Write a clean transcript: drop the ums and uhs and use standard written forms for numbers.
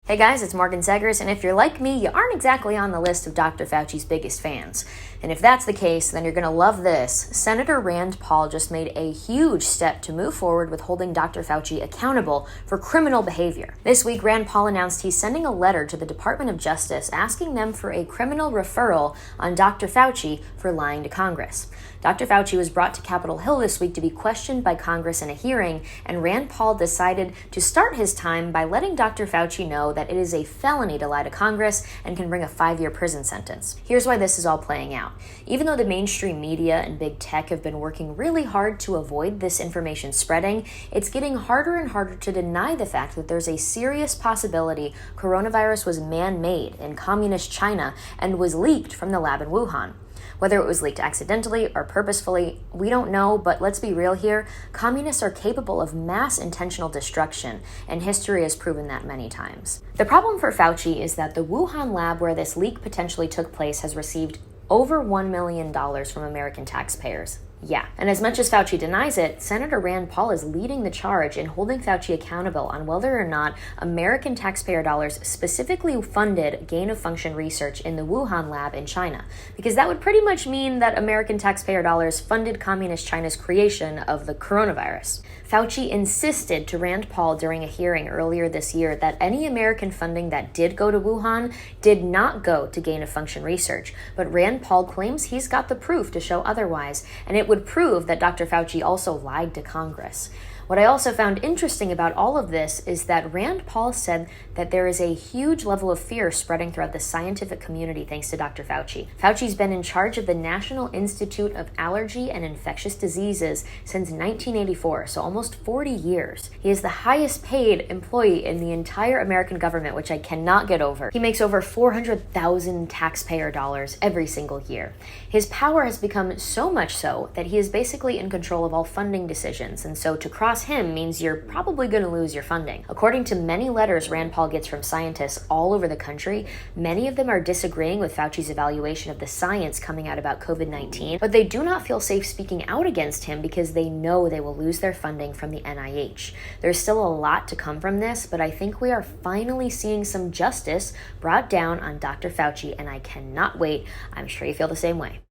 Hey guys, it's Morgan Zegers, and if you're like me, you aren't exactly on the list of Dr. Fauci's biggest fans. And if that's the case, then you're going to love this. Senator Rand Paul just made a huge step to move forward with holding Dr. Fauci accountable for criminal behavior. This week, Rand Paul announced he's sending a letter to the Department of Justice asking them for a criminal referral on Dr. Fauci for lying to Congress. Dr. Fauci was brought to Capitol Hill this week to be questioned by Congress in a hearing, and Rand Paul decided to start his time by letting Dr. Fauci know that it is a felony to lie to Congress and can bring a 5-year prison sentence. Here's why this is all playing out. Even though the mainstream media and big tech have been working really hard to avoid this information spreading, it's getting harder and harder to deny the fact that there's a serious possibility coronavirus was man-made in communist China and was leaked from the lab in Wuhan. Whether it was leaked accidentally or purposefully, we don't know, but let's be real here. Communists are capable of mass intentional destruction, and history has proven that many times. The problem for Fauci is that the Wuhan lab where this leak potentially took place has received over $1 million from American taxpayers. Yeah, and as much as Fauci denies it, Senator Rand Paul is leading the charge in holding Fauci accountable on whether or not American taxpayer dollars specifically funded gain-of-function research in the Wuhan lab in China, because that would pretty much mean that American taxpayer dollars funded Communist China's creation of the coronavirus. Fauci insisted to Rand Paul during a hearing earlier this year that any American funding that did go to Wuhan did not go to gain-of-function research, but Rand Paul claims he's got the proof to show otherwise, and it would prove that Dr. Fauci also lied to Congress. What I also found interesting about all of this is that Rand Paul said that there is a huge level of fear spreading throughout the scientific community thanks to Dr. Fauci. Fauci's been in charge of the National Institute of Allergy and Infectious Diseases since 1984, so almost 40 years. He is the highest paid employee in the entire American government, which I cannot get over. He makes over $400,000 taxpayer dollars every single year. His power has become so much so that he is basically in control of all funding decisions, and so to cross him means you're probably going to lose your funding. According to many letters Rand Paul gets from scientists all over the country, many of them are disagreeing with Fauci's evaluation of the science coming out about COVID-19, but they do not feel safe speaking out against him because they know they will lose their funding from the NIH. There's still a lot to come from this, but I think we are finally seeing some justice brought down on Dr. Fauci, and I cannot wait. I'm sure you feel the same way.